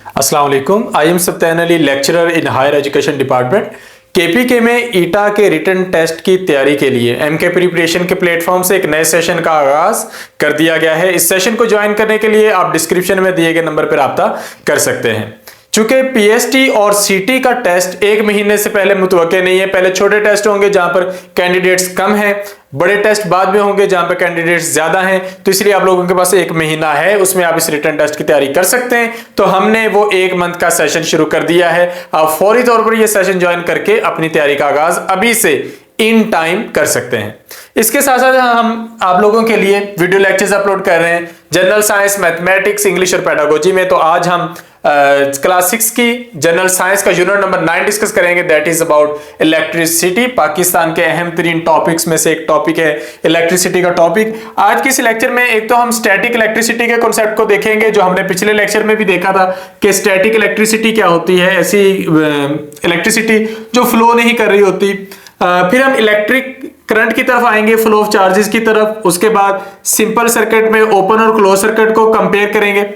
अस्सलाम वालेकुम। I am Satyan Ali, lecturer in higher education department KPK में ईटा के रिटन टेस्ट की तैयारी के लिए एमके प्रिपरेशन के प्लेटफॉर्म से एक नए सेशन का आगाज कर दिया गया है। इस सेशन को ज्वाइन करने के लिए आप डिस्क्रिप्शन में दिए गए नंबर पर राब्ता कर सकते हैं। चूंकि पीएसटी और सीटी का टेस्ट एक महीने से पहले मुतवक्के नहीं है, पहले छोटे टेस्ट होंगे जहां पर कैंडिडेट्स कम हैं, बड़े टेस्ट बाद में होंगे जहां पर कैंडिडेट्स ज्यादा हैं, तो इसलिए आप लोगों के पास एक महीना है, उसमें आप इस रिटन टेस्ट की तैयारी कर सकते हैं। तो हमने वो एक मंथ का सेशन शुरू कर दिया है। आप फौरी तौर पर ये सेशन ज्वाइन करके अपनी तैयारी का आगाज अभी से इन टाइम कर सकते हैं। इसके साथ साथ हम आप लोगों के लिए वीडियो लेक्चर्स अपलोड कर रहे हैं जनरल साइंस, मैथमेटिक्स, इंग्लिश और पेडागोजी में। तो आज हम क्लास 6 की जनरल साइंस का यूनिट नंबर 9 डिस्कस करेंगे, that is about electricity. Pakistan के अहम तरीन टॉपिक्स में से एक टॉपिक है इलेक्ट्रिसिटी का टॉपिक। आज के इस लेक्चर में एक तो हम स्टैटिक इलेक्ट्रिसिटी के कॉन्सेप्ट को देखेंगे, जो हमने पिछले लेक्चर में भी देखा था कि स्टैटिक इलेक्ट्रिसिटी क्या होती है, ऐसी इलेक्ट्रिसिटी जो फ्लो नहीं कर रही होती। फिर हम इलेक्ट्रिक करंट की तरफ आएंगे, फ्लो ऑफ चार्जेस की तरफ। उसके बाद सिंपल सर्किट में ओपन और क्लोज सर्किट को कंपेयर करेंगे,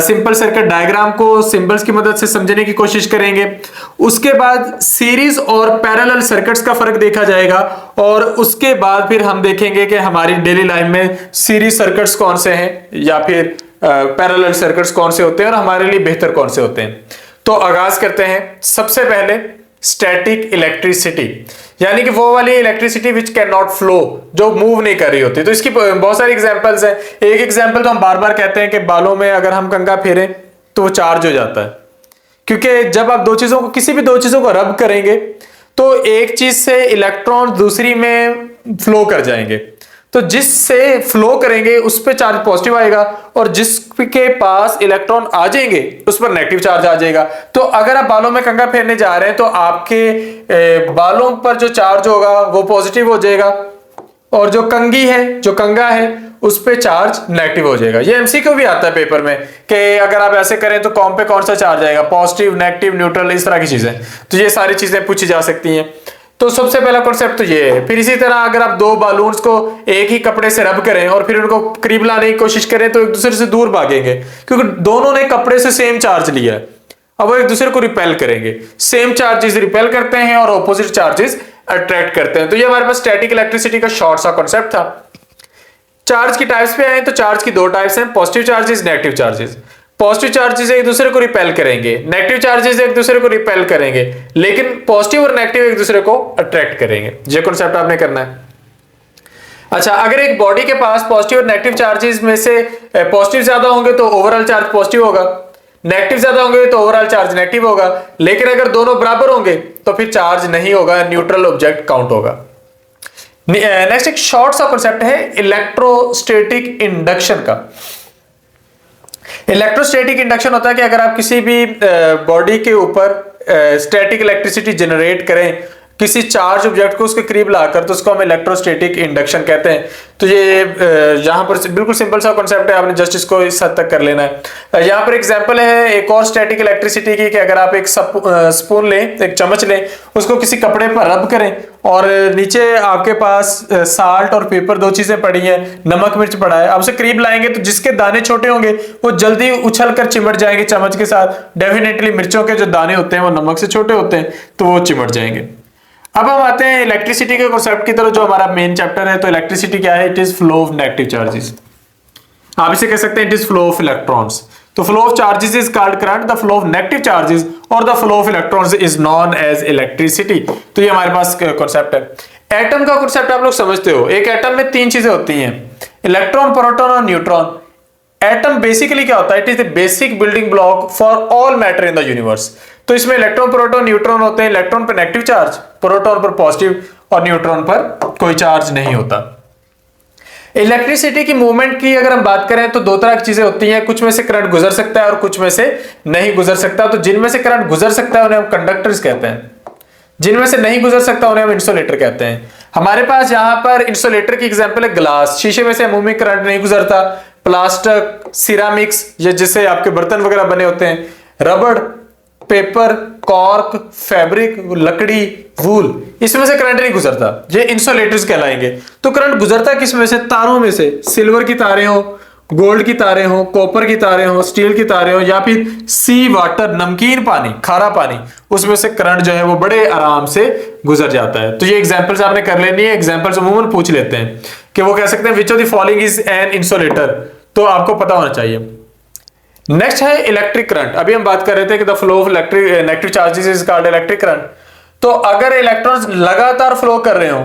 सिंपल सर्किट डायग्राम को सिंबल्स की मदद से समझने की कोशिश करेंगे। उसके बाद सीरीज और पैरेलल सर्किट्स का फर्क देखा जाएगा, और उसके बाद फिर हम देखेंगे कि हमारी डेली लाइफ में सीरीज सर्किट्स कौन से हैं या फिर पैरेलल सर्किट्स कौन से होते हैं और हमारे लिए बेहतर कौन से होते हैं। तो आगाज करते हैं। सबसे पहले स्टैटिक इलेक्ट्रिसिटी, यानी कि वो वाली electricity which can not flow, जो मूव नहीं कर रही होती। तो इसकी बहुत सारी एग्जांपल्स हैं। एक एग्जांपल तो हम बार बार कहते हैं कि बालों में अगर हम कंघा फेरें तो वो चार्ज हो जाता है, क्योंकि जब आप किसी भी दो चीजों को रब करेंगे तो एक चीज से इलेक्ट्रॉन दूसरी में फ्लो कर जाएंगे। तो जिससे फ्लो करेंगे उस पर चार्ज पॉजिटिव आएगा, और जिसके पास इलेक्ट्रॉन आ जाएंगे उस पर नेगेटिव चार्ज आ जाएगा। तो अगर आप बालों में कंघा फेरने जा रहे हैं तो आपके बालों पर जो चार्ज होगा वो पॉजिटिव हो जाएगा, और जो कंघा है उस पे चार्ज नेगेटिव हो जाएगा। ये एमसीक्यू भी आता है पेपर में कि अगर आप ऐसे करें तो कॉम पे कौन सा चार्ज आएगा, पॉजिटिव, नेगेटिव, न्यूट्रल, इस तरह की चीजें। तो ये सारी चीजें पूछी जा सकती हैं। तो सबसे पहला कॉन्सेप्ट तो ये है। फिर इसी तरह अगर आप दो बालून्स को एक ही कपड़े से रब करें और फिर उनको करीब लाने की कोशिश करें तो एक दूसरे से दूर भागेंगे, क्योंकि दोनों ने कपड़े से सेम चार्ज लिया है। अब वो एक दूसरे को रिपेल करेंगे। सेम चार्जेस रिपेल करते हैं और ऑपोजिट चार्जेस अट्रैक्ट करते हैं। तो ये हमारे पास स्टैटिक इलेक्ट्रिसिटी का शॉर्ट सा कॉन्सेप्ट था। चार्ज की टाइप्स पे आए तो चार्ज की दो टाइप्स हैं, positive charges, negative charges. Positive charges एक दूसरे को रिपेल करेंगे, नेगेटिव चार्जेस एक दूसरे को रिपेल करेंगे, लेकिन पॉजिटिव और नेगेटिव एक दूसरे को अट्रैक्ट करेंगे। ये कॉन्सेप्ट आपने करना है। अच्छा, अगर एक बॉडी के पास पॉजिटिव और नेगेटिव चार्जेस में से पॉजिटिव ज्यादा होंगे तो ओवरऑल चार्ज पॉजिटिव होगा, नेगेटिव ज्यादा होंगे तो ओवरऑल चार्ज नेगेटिव होगा। लेकिन अगर दोनों बराबर होंगे तो फिर चार्ज नहीं होगा, न्यूट्रल ऑब्जेक्ट काउंट होगा। नेक्स्ट एक शॉर्ट सा कॉन्सेप्ट है इलेक्ट्रोस्टैटिक इंडक्शन का। इलेक्ट्रोस्टैटिक इंडक्शन होता है कि अगर आप किसी भी बॉडी के ऊपर स्टैटिक इलेक्ट्रिसिटी जनरेट करें किसी चार्ज ऑब्जेक्ट को उसके करीब लाकर, तो उसको हम इलेक्ट्रोस्टैटिक इंडक्शन कहते हैं। तो ये यहाँ पर बिल्कुल सिंपल सा कॉन्सेप्ट है, आपने जस्ट इसको इस हद तक कर लेना है। यहाँ पर एग्जांपल है एक और स्टैटिक इलेक्ट्रिसिटी की कि अगर आप एक स्पून लें, एक चम्मच लें, उसको किसी कपड़े पर रब करें और नीचे आपके पास साल्ट और पेपर दो चीजें पड़ी हैं, नमक मिर्च पड़ा है, आप उसे करीब लाएंगे तो जिसके दाने छोटे होंगे वो जल्दी उछल कर चिमट जाएंगे चम्मच के साथ। डेफिनेटली मिर्चों के जो दाने होते हैं वो नमक से छोटे होते हैं तो वो चिमट जाएंगे। अब हम आते हैं इलेक्ट्रिसिटी के कॉन्सेप्ट की तरफ, जो हमारा मेन चैप्टर है। तो इलेक्ट्रिसिटी क्या है? It is flow of negative charges. आप इसे कह सकते हैं it is flow of electrons. तो flow of charges is called current, the flow of negative charges और the flow of electrons is known as electricity. तो ये हमारे पास कॉन्सेप्ट है। एटम का कॉन्सेप्ट आप लोग समझते हो। एक एटम में तीन चीजें होती हैं, इलेक्ट्रॉन, प्रोटॉन और न्यूट्रॉन। एटम बेसिकली क्या होता है? It is the basic building block for all matter in the universe. तो इसमें इलेक्ट्रॉन, प्रोटॉन, न्यूट्रॉन होते हैं। इलेक्ट्रॉन पर नेगेटिव चार्ज, प्रोटॉन पर पॉजिटिव और न्यूट्रॉन पर कोई चार्ज नहीं होता। इलेक्ट्रिसिटी की मूवमेंट की अगर हम बात करें तो दो तरह की चीजें होती हैं, कुछ में से करंट गुजर सकता है और कुछ में से नहीं गुजर सकता। तो जिनमें से करंट गुजर सकता है उन्हें हम कंडक्टर्स कहते हैं, जिनमें से नहीं गुजर सकता उन्हें हम इंसुलेटर कहते हैं। हमारे पास यहाँ पर इंसुलेटर की एग्जांपल है ग्लास, शीशे में से अमूमी करंट नहीं गुजरता। प्लास्टिक, सिरामिक्स, ये जिससे आपके बर्तन वगैरह बने होते हैं, रबड़, पेपर, कॉर्क, फैब्रिक, लकड़ी, वूल, इसमें से करंट नहीं गुजरता, ये इंसुलेटर्स कहलाएंगे। तो करंट गुजरता किस में से? तारों में से। सिल्वर की तारें हो, गोल्ड की तारें हो, कॉपर की तारें हो, स्टील की तारें हो, या फिर सी वाटर नमकीन पानी, खारा पानी, उसमें से करंट जो है वो बड़े आराम से गुजर जाता है। तो ये एग्जांपल्स आपने कर लेनी है, एग्जांपल्स अमूमन पूछ लेते हैं कि वो कह सकते हैं which of the following is an insulator, तो आपको पता होना चाहिए। नेक्स्ट है इलेक्ट्रिक करंट। अभी हम बात कर रहे थे कि the flow of electric negative charges is called electric current. तो अगर इलेक्ट्रॉन्स लगातार फ्लो कर रहे हो,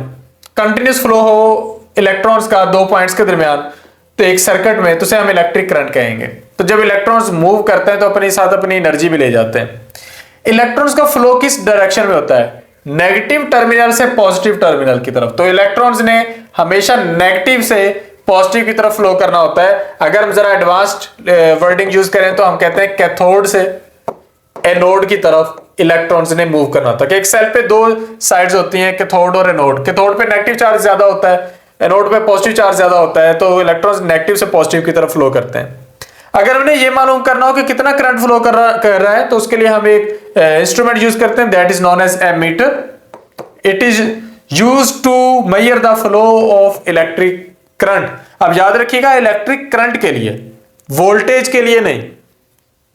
कंटिन्यूस फ्लो हो इलेक्ट्रॉन्स का दो पॉइंट्स के दरमियान, तो एक सर्किट में, तो उसे हम इलेक्ट्रिक करंट कहेंगे। तो जब इलेक्ट्रॉन्स मूव करते हैं तो अपने साथ अपनी एनर्जी भी ले जाते हैं। इलेक्ट्रॉन्स का फ्लो किस डायरेक्शन में होता है? नेगेटिव टर्मिनल से पॉजिटिव टर्मिनल की तरफ। तो इलेक्ट्रॉन्स ने हमेशा नेगेटिव से पॉजिटिव की तरफ फ्लो करना होता है। अगर हम जरा एडवांस्ड वर्डिंग यूज करें तो हम कहते हैं कैथोड से एनोड की तरफ इलेक्ट्रॉन्स ने मूव करना होता है। कि एक सेल पे दो साइड्स होती हैं, कैथोड और एनोड। कैथोड पे नेगेटिव चार्ज ज्यादा होता है, एनोड पे पॉजिटिव चार्ज ज्यादा होता है, तो इलेक्ट्रॉन्स नेगेटिव से पॉजिटिव की तरफ फ्लो करते हैं। अगर हमने ये मालूम करना हो कि कितना करंट फ्लो कर रहा है, तो उसके लिए हम एक इंस्ट्रूमेंट यूज करते हैं, that is known as ammeter. It is used to measure the flow of electric current. अब याद रखिएगा, इलेक्ट्रिक करंट के लिए, वोल्टेज के लिए नहीं,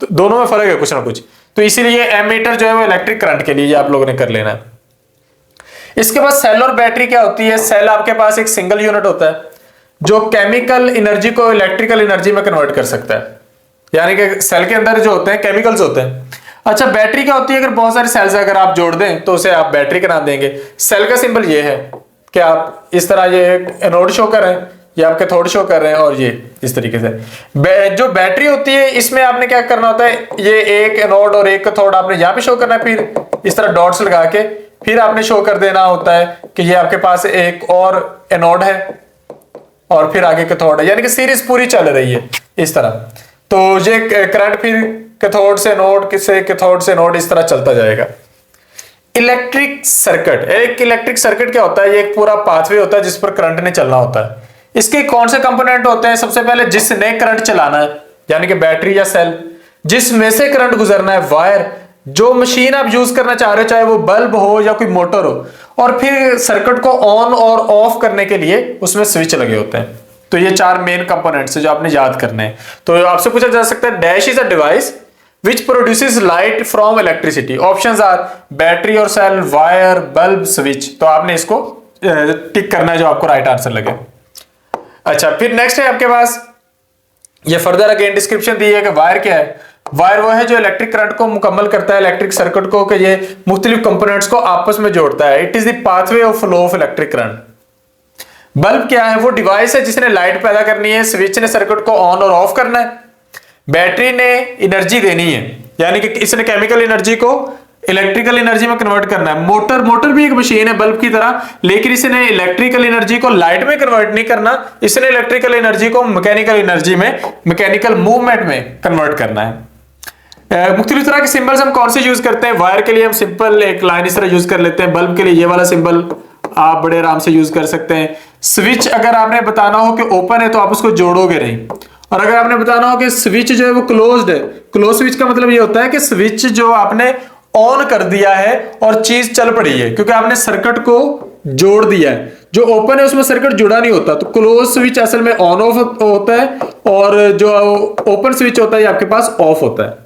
तो दोनों में फर्क है कुछ ना कुछ। तो इसीलिए एमीटर जो है वो इलेक्ट्रिक करंट के लिए आप लोगों ने कर लेना है। इसके बाद सेल और बैटरी क्या होती है? सेल आपके पास एक सिंगल यूनिट होता है जो केमिकल एनर्जी को इलेक्ट्रिकल एनर्जी में कन्वर्ट कर सकता है, यानी कि सेल के अंदर जो होते हैं केमिकल्स होते हैं। अच्छा, बैटरी क्या होती है? अगर बहुत सारे सेल्स अगर आप जोड़ दें तो उसे आप बैटरी का नाम देंगे। सेल का सिंबल ये है कि आप इस तरह ये एनोड शो कर रहे हैं, ये आप कैथोड शो कर रहे हैं, और ये इस तरीके से। जो बैटरी होती है इसमें आपने क्या करना होता है, ये एक एनोड और एक कैथोड आपने यहां पे शो करना है, फिर इस तरह डॉट्स लगा के फिर आपने शो कर देना होता है कि ये आपके पास एक और एनोड है और फिर आगे कैथोड है, यानी कि सीरीज पूरी चल रही है इस तरह। तो ये करंट फिर कैथोड से एनोड से कैथोड से एनोड इस तरह चलता जाएगा। इलेक्ट्रिक सर्किट, एक इलेक्ट्रिक सर्किट क्या होता है? ये एक पूरा पाथवे होता है जिस पर करंट ने चलना होता है। इसके कौन से कंपोनेंट होते हैं? सबसे पहले जिसने करंट चलाना है, यानी कि बैटरी या सेल, जिसमें से करंट गुजरना है वायर, जो मशीन आप यूज करना चाह रहे हो, चाहे वो बल्ब हो या कोई मोटर हो, और फिर सर्किट को ऑन और ऑफ करने के लिए उसमें स्विच लगे होते हैं। तो ये चार मेन कंपोनेंट्स है जो आपने याद करने हैं। तो आपसे पूछा जा सकता है, dash is a device which produces light from electricity. Options are battery और सेल, वायर, बल्ब, स्विच। तो आपने इसको टिक करना है जो आपको राइट आंसर लगे। अच्छा, फिर नेक्स्ट है आपके पास, ये फर्दर अगेन डिस्क्रिप्शन दी है कि वायर क्या है। वायर वो है जो इलेक्ट्रिक करंट को मुकम्मल करता है, इलेक्ट्रिक सर्किट को, कि ये मुख्तलिफ कंपोनेंट्स को आपस में जोड़ता है। It is the pathway of flow of electric current. Bulb क्या है? वो डिवाइस है जिसने लाइट पैदा करनी है, स्विच ने सर्किट को ऑन और ऑफ करना है, बैटरी ने एनर्जी देनी है, यानी कि इसने केमिकल एनर्जी को इलेक्ट्रिकल एनर्जी में कन्वर्ट करना है। मोटर भी एक मशीन है बल्ब की तरह, लेकिन इसने इलेक्ट्रिकल एनर्जी को लाइट में कन्वर्ट नहीं करना, इसने इलेक्ट्रिकल एनर्जी को मैकेनिकल एनर्जी में, मैकेनिकल मूवमेंट में कन्वर्ट करना है। मुख्तलिफ तरह के सिंबल्स हम कौन से यूज करते हैं? वायर के लिए हम सिंपल एक लाइन इस तरह यूज कर लेते हैं, बल्ब के लिए ये वाला सिंबल आप बड़े आराम से यूज कर सकते हैं। स्विच अगर आपने बताना हो कि ओपन है तो आप उसको जोड़ोगे नहीं, और अगर आपने बताना हो कि स्विच जो है वो क्लोज्ड है, क्लोज स्विच का मतलब ये होता है कि स्विच जो आपने ऑन कर दिया है और चीज चल पड़ी है, क्योंकि आपने सर्किट को जोड़ दिया है। जो ओपन है उसमें सर्किट जुड़ा नहीं होता, तो क्लोज स्विच असल में ऑन ऑफ होता है, और जो ओपन स्विच होता है ये आपके पास ऑफ होता है।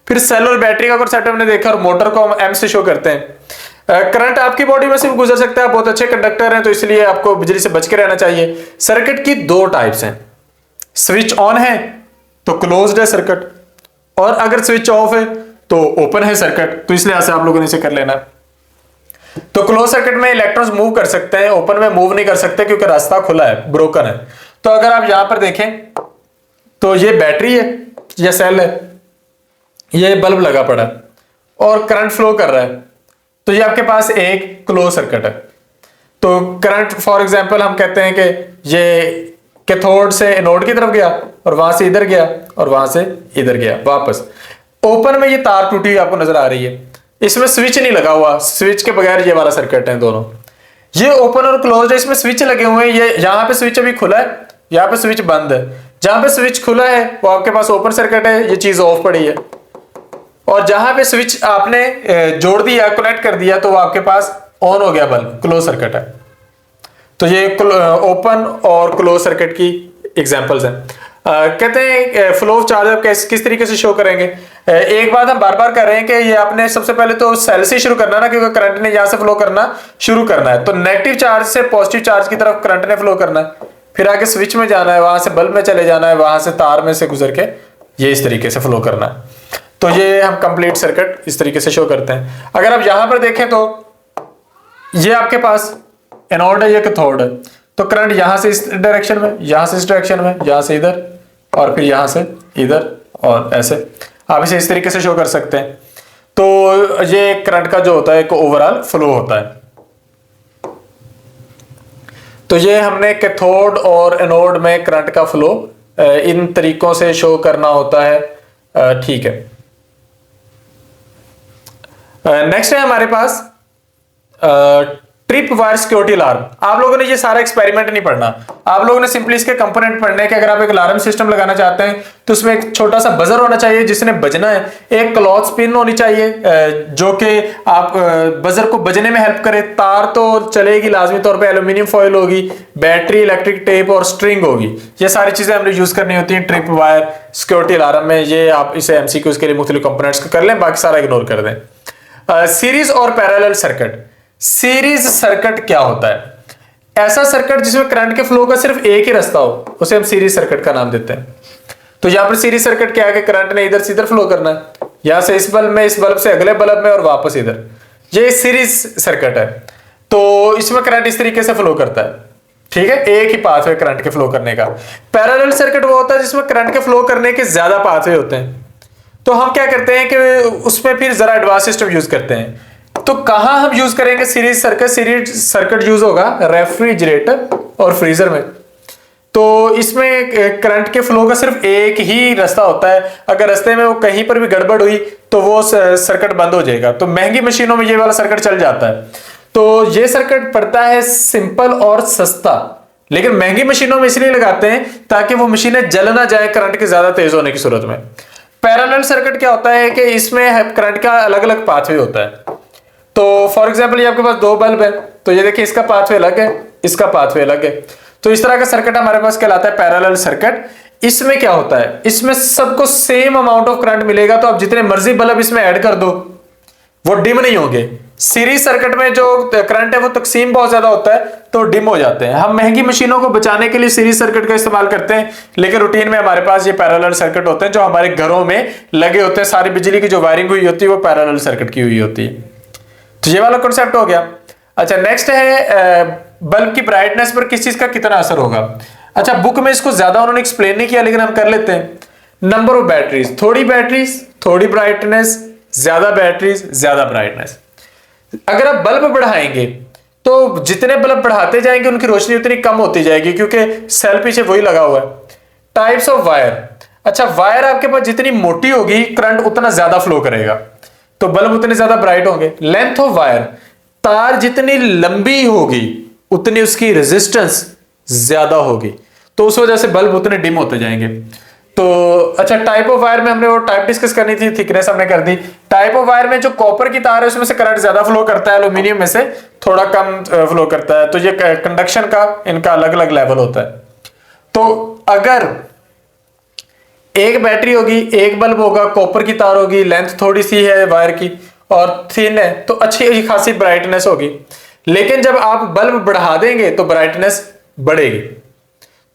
फिर सेल और बैटरी का सेटअप हमने देखा, और मोटर को हम एम से शो करते हैं। करंट आपकी बॉडी में सिर्फ गुजर सकता है, बहुत अच्छे कंडक्टर हैं, तो इसलिए आपको बिजली से बच के रहना चाहिए। सर्किट की दो टाइप्स हैं, स्विच ऑन है तो क्लोज्ड है सर्किट, और अगर स्विच ऑफ है तो ओपन है सर्किट। तो इसलिए ऐसे आप लोगों ने इसे कर लेना। तो क्लोज सर्किट में इलेक्ट्रॉन्स मूव कर सकते हैं, ओपन में मूव नहीं कर सकते क्योंकि रास्ता खुला है, ब्रोकन है। तो अगर आप यहां पर देखें तो ये बैटरी है या सेल है, ये बल्ब लगा पड़ा है और करंट फ्लो कर रहा है, तो ये आपके पास एक क्लोज सर्किट है। तो करंट फॉर एग्जांपल हम कहते हैं कि ये कैथोड से एनोड की तरफ गया, और वहां से इधर गया, और वहां से इधर गया वापस। ओपन में ये तार टूटी हुई आपको नजर आ रही है, इसमें स्विच नहीं लगा हुआ, स्विच के बगैर ये वाला सर्किट है दोनों। ये ओपन और क्लोज है, इसमें स्विच लगे हुए हैं। ये यहाँ पे स्विच अभी खुला है, यहाँ पे स्विच बंद है। जहां पे स्विच खुला है वो आपके पास ओपन सर्किट है, ये चीज ऑफ पड़ी है, और जहां पे स्विच आपने जोड़ दिया, कनेक्ट कर दिया, तो वो आपके पास ऑन हो गया बल्ब, क्लोज सर्किट है। तो ये ओपन और क्लोज सर्किट की एग्जांपल्स हैं। कहते हैं फ्लो ऑफ चार्ज किस तरीके से शो करेंगे। एक बात हम बार बार कर रहे हैं कि ये आपने सबसे पहले तो सेल से शुरू करना ना, क्योंकि करंट ने यहां से फ्लो करना शुरू करना है। तो नेगेटिव चार्ज से पॉजिटिव चार्ज की तरफ करंट ने फ्लो करना है, फिर आगे स्विच में जाना है, वहां से बल्ब में चले जाना है, वहां से तार में से गुजर के ये इस तरीके से फ्लो करना है। तो ये हम कंप्लीट सर्किट इस तरीके से शो करते हैं। अगर आप यहां पर देखें तो ये आपके पास एनोड है, ये कैथोड है। तो करंट यहां से इस डायरेक्शन में, यहां से इस डायरेक्शन में, यहां से इधर और फिर यहां से इधर और ऐसे आप इसे इस तरीके से शो कर सकते हैं। तो ये करंट का जो होता है एक ओवरऑल फ्लो होता है। तो ये हमने कैथोड और एनोड में करंट का फ्लो इन तरीकों से शो करना होता है। ठीक है, नेक्स्ट है हमारे पास ट्रिप वायर सिक्योरिटी अलार्म। आप लोगों ने ये सारा एक्सपेरिमेंट नहीं पढ़ना, आप लोगों ने सिंपली इसके कंपोनेंट पढ़ने के। अगर आप एक अलार्म सिस्टम लगाना चाहते हैं तो उसमें एक छोटा सा बजर होना चाहिए जिसने बजना है, एक क्लॉथ पिन होनी चाहिए जो कि आप बजर को बजने में हेल्प करे, तार तो चलेगी लाजमी तौर पे, एल्यूमिनियम फॉइल होगी, बैटरी, इलेक्ट्रिक टेप और स्ट्रिंग होगी। ये सारी चीजें हमने यूज करनी होती है ट्रिप वायर सिक्योरिटी अलार्म में। ये आप इसे एमसीक्यूज के लिए मुख्तलिफ कंपोनेंट्स को कर लें, बाकी सारा इग्नोर कर दें। सीरीज और पैरेलल सर्किट। सीरीज सर्किट क्या होता है? ऐसा सर्किट जिसमें करंट के फ्लो का सिर्फ एक ही रास्ता हो, उसे हम सीरीज सर्किट का नाम देते हैं। तो यहां पर सीरीज सर्किट क्या है कि करंट ने इधर से इधर फ्लो करना है, यहां से इस बल्ब में, इस बल्ब से अगले बल्ब में और वापस इधर। ये सीरीज सर्किट है। तो इसमें करंट इस तरीके से फ्लो करता है, ठीक है, एक ही पाथवे करंट के फ्लो करने का। पैरेलल सर्किट वो होता है जिसमें करंट के फ्लो करने के ज्यादा पाथवे होते हैं। तो हम क्या करते हैं कि उसमें फिर जरा एडवांस सिस्टम यूज करते हैं। तो कहां हम यूज करेंगे series circuit? Series circuit use होगा रेफ्रिजरेटर और फ्रीजर में। तो इसमें करंट के फ्लो का सिर्फ एक ही रास्ता होता है। अगर रास्ते में वो कहीं पर भी गड़बड़ हुई तो वो सर्किट बंद हो जाएगा। तो महंगी मशीनों में ये वाला सर्किट चल जाता है। तो ये सर्किट पड़ता है सिंपल और सस्ता, लेकिन महंगी मशीनों में इसलिए लगाते हैं ताकि वो मशीनें जल ना जाए करंट के ज्यादा तेज होने की सूरत में। पैरेलल सर्किट क्या होता है कि इसमें करंट का अलग अलग पाथवे होता है। तो फॉर एग्जांपल ये आपके पास दो बल्ब है, तो ये देखिए इसका पाथवे अलग है, इसका पाथवे अलग है। तो इस तरह का सर्किट हमारे पास कहलाता है पैरेलल सर्किट। इसमें क्या होता है, इसमें सबको सेम अमाउंट ऑफ करंट मिलेगा, तो आप जितने मर्जी बल्ब इसमें ऐड कर दो वो डिम नहीं होंगे। सीरीज सर्किट में जो करंट है वो तकसीम बहुत ज्यादा होता है तो डिम हो जाते हैं। हम महंगी मशीनों को बचाने के लिए सीरीज सर्किट का इस्तेमाल करते हैं, लेकिन रूटीन में हमारे पास ये पैरेलल सर्किट होते हैं जो हमारे घरों में लगे होते हैं। सारी बिजली की जो वायरिंग हुई होती है वो पैरेलल सर्किट की हुई होती है। तो ये वाला कॉन्सेप्ट हो गया। अच्छा, नेक्स्ट है बल्ब की ब्राइटनेस पर किस चीज का कितना असर होगा। अच्छा, बुक में इसको ज्यादा उन्होंने एक्सप्लेन नहीं किया, लेकिन हम कर लेते हैं। नंबर ऑफ बैटरीज, थोड़ी बैटरीज थोड़ी ब्राइटनेस, ज्यादा बैटरीज ज्यादा ब्राइटनेस। अगर आप बल्ब बढ़ाएंगे तो जितने बल्ब बढ़ाते जाएंगे उनकी रोशनी उतनी कम होती जाएगी, क्योंकि सेल पीछे वही लगा हुआ है। Types of wire. अच्छा, वायर आपके पास जितनी मोटी होगी करंट उतना ज्यादा फ्लो करेगा, तो बल्ब उतने ज्यादा ब्राइट होंगे। लेंथ ऑफ वायर, तार जितनी लंबी होगी उतनी उसकी रेजिस्टेंस ज्यादा होगी, तो उस वजह से बल्ब उतने डिम होते जाएंगे। तो अच्छा, टाइप ऑफ वायर में हमने वो टाइप डिस्कस करनी थी, थिकनेस हमने कर दी। टाइप ऑफ वायर में जो कॉपर की तार है उसमें से करंट ज्यादा फ्लो करता है, एल्यूमिनियम में से थोड़ा कम फ्लो करता है। तो ये कंडक्शन का इनका अलग अलग लेवल होता है। तो अगर एक बैटरी होगी, एक बल्ब होगा, कॉपर की तार होगी, लेंथ थोड़ी सी है वायर की और थिन है, तो अच्छी खासी ब्राइटनेस होगी। लेकिन जब आप बल्ब बढ़ा देंगे तो ब्राइटनेस बढ़ेगी।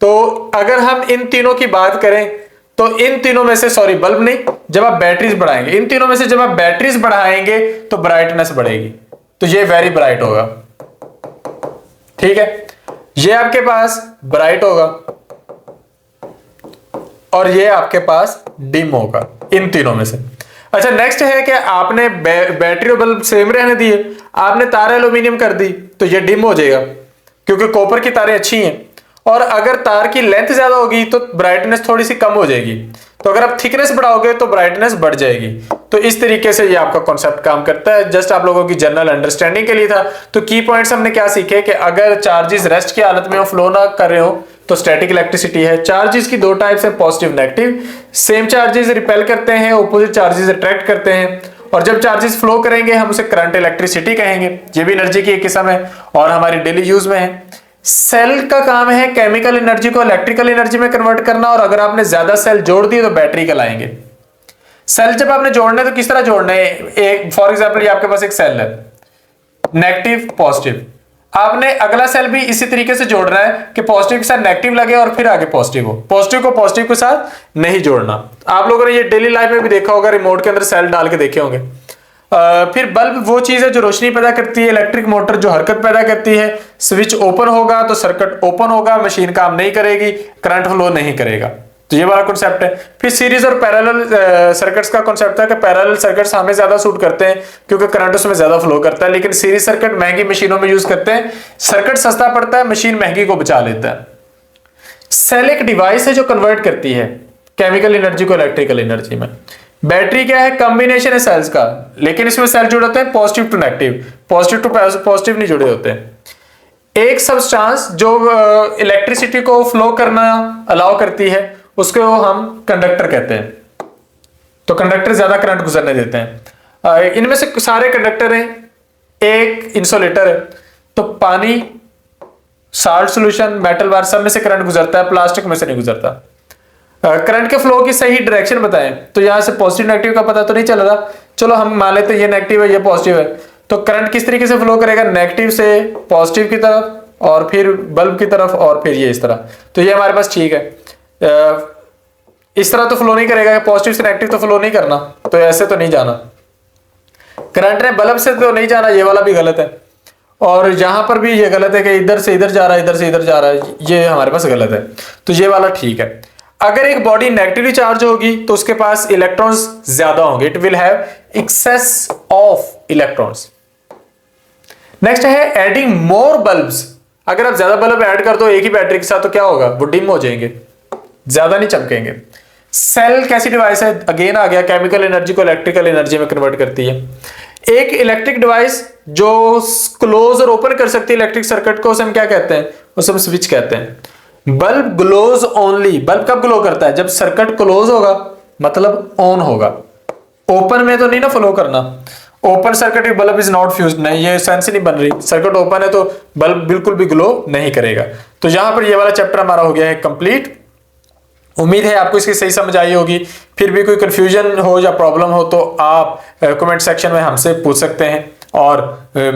तो अगर हम इन तीनों की बात करें तो इन तीनों में से, सॉरी बल्ब नहीं, जब आप बैटरीज बढ़ाएंगे, इन तीनों में से जब आप बैटरीज बढ़ाएंगे तो ब्राइटनेस बढ़ेगी, तो ये वेरी ब्राइट होगा। ठीक है, ये आपके पास ब्राइट होगा और ये आपके पास डिम होगा, इन तीनों में से। अच्छा, नेक्स्ट है कि आपने बैटरी और बल्ब सेम रहने दिए, आपने तार एल्यूमिनियम कर दी तो ये डिम हो जाएगा, क्योंकि कॉपर की तारें अच्छी हैं। और अगर तार की लेंथ ज्यादा होगी तो ब्राइटनेस थोड़ी सी कम हो जाएगी। तो अगर आप थिकनेस बढ़ाओगे तो ब्राइटनेस बढ़ जाएगी। तो इस तरीके से ये आपका कॉन्सेप्ट काम करता है। जस्ट आप लोगों की जनरल अंडरस्टैंडिंग के लिए था। तो की पॉइंट्स हमने क्या सीखे कि अगर चार्जेस रेस्ट की हालत में फ्लो ना कर रहे हो तो स्टैटिक इलेक्ट्रिसिटी है। चार्जेस की दो टाइप्स है, positive negative. Same charges repel करते हैं, ऑपोजिट चार्जेस अट्रैक्ट करते हैं। और जब चार्जेस फ्लो करेंगे हम उसे करंट इलेक्ट्रिसिटी कहेंगे। ये भी एनर्जी की एक किस्म है और हमारी डेली यूज में है। सेल का काम है केमिकल एनर्जी को इलेक्ट्रिकल एनर्जी में कन्वर्ट करना, और अगर आपने ज्यादा सेल जोड़ दिए तो बैटरी कहलाएंगे। सेल जब आपने जोड़ना है तो किस तरह जोड़ना है, एक फॉर एग्जांपल ये आपके पास एक सेल है, नेगेटिव पॉजिटिव, आपने अगला सेल भी इसी तरीके से जोड़ना है कि पॉजिटिव के साथ नेगेटिव लगे और फिर आगे पॉजिटिव हो, पॉजिटिव को पॉजिटिव के साथ नहीं जोड़ना। आप लोगों ने ये डेली लाइफ में भी देखा होगा, रिमोट के अंदर सेल डाल के देखे होंगे। फिर बल्ब वो चीज है जो रोशनी पैदा करती है, इलेक्ट्रिक मोटर जो हरकत पैदा करती है, स्विच ओपन होगा तो सर्किट ओपन होगा, मशीन काम नहीं करेगी, करंट फ्लो नहीं करेगा। तो ये वाला कॉन्सेप्ट है। फिर सीरीज और पैरेलल सर्किट्स का कॉन्सेप्ट है कि पैरेलल सर्किट्स हमें ज्यादा सूट करते हैं क्योंकि करंट उसमें ज्यादा फ्लो करता है, लेकिन सीरीज सर्किट महंगी मशीनों में यूज करते हैं, सर्किट सस्ता पड़ता है, मशीन महंगी को बचा लेता है। सेल एक डिवाइस है जो कन्वर्ट करती है केमिकल एनर्जी को इलेक्ट्रिकल एनर्जी में। बैटरी क्या है, कॉम्बिनेशन है सेल्स का, लेकिन इसमें सेल जुड़े होते हैं positive to negative, positive to positive नहीं जुड़े होते हैं। एक सब्सटेंस जो इलेक्ट्रिसिटी को फ्लो करना अलाउ करती है उसको हम कंडक्टर कहते हैं। तो कंडक्टर ज्यादा करंट गुजरने देते हैं। इनमें से सारे कंडक्टर हैं, एक इंसुलेटर है। तो पानी, साल्ट सॉल्यूशन, मेटल वायर, सब में से करंट गुजरता है, प्लास्टिक में से नहीं गुजरता। करंट के फ्लो की सही डायरेक्शन बताएं, तो यहां से पॉजिटिव नेगेटिव का पता तो नहीं चल रहा, चलो हम मान लेते हैं ये नेगेटिव है ये पॉजिटिव है। तो करंट किस तरीके से फ्लो करेगा, नेगेटिव से पॉजिटिव की तरफ और फिर बल्ब की तरफ और फिर ये इस तरह। तो ये हमारे पास ठीक है। इस तरह तो फ्लो नहीं करेगा, पॉजिटिव से नेगेटिव तो फ्लो नहीं करना, तो ऐसे तो नहीं जाना। करंट ने बल्ब से तो नहीं जाना, ये वाला भी गलत है। और यहां पर भी ये गलत है कि इधर से इधर जा रहा है, इधर से इधर जा रहा है, ये हमारे पास गलत है। तो ये वाला ठीक है। अगर एक बॉडी नेगेटिवली चार्ज होगी तो उसके पास इलेक्ट्रॉन्स ज्यादा होंगे, it will have excess of electrons. Next है एडिंग मोर बल्ब्स। अगर आप ज्यादा बल्ब ऐड कर दो एक ही बैटरी के साथ तो क्या होगा, वो डिम हो जाएंगे, ज्यादा नहीं चमकेंगे। सेल कैसी डिवाइस है, अगेन आ गया, केमिकल एनर्जी को इलेक्ट्रिकल एनर्जी में कन्वर्ट करती है। एक इलेक्ट्रिक डिवाइस जो क्लोज और ओपन कर सकती है इलेक्ट्रिक सर्किट को, उसे हम क्या कहते हैं, उसे हम स्विच कहते हैं। बल्ब ग्लोज ओनली, बल्ब कब ग्लो करता है, जब सर्किट क्लोज होगा, मतलब ऑन होगा। ओपन में तो नहीं ना फ्लो करना, open circuit bulb is not fused, नहीं ये सेंस नहीं बन रही, सर्किट ओपन है तो बल्ब बिल्कुल भी ग्लो नहीं करेगा। तो यहां पर ये वाला चैप्टर हमारा हो गया है कंप्लीट। उम्मीद है आपको इसकी सही समझ आई होगी। फिर भी कोई कंफ्यूजन हो या प्रॉब्लम हो तो आप कमेंट सेक्शन में हमसे पूछ सकते हैं, और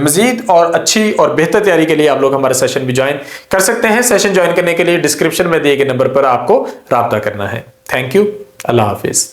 मजीद और अच्छी और बेहतर तैयारी के लिए आप लोग हमारा सेशन भी ज्वाइन कर सकते हैं। सेशन ज्वाइन करने के लिए डिस्क्रिप्शन में दिए गए नंबर पर आपको राब्ता करना है। Thank you, Allah Hafiz.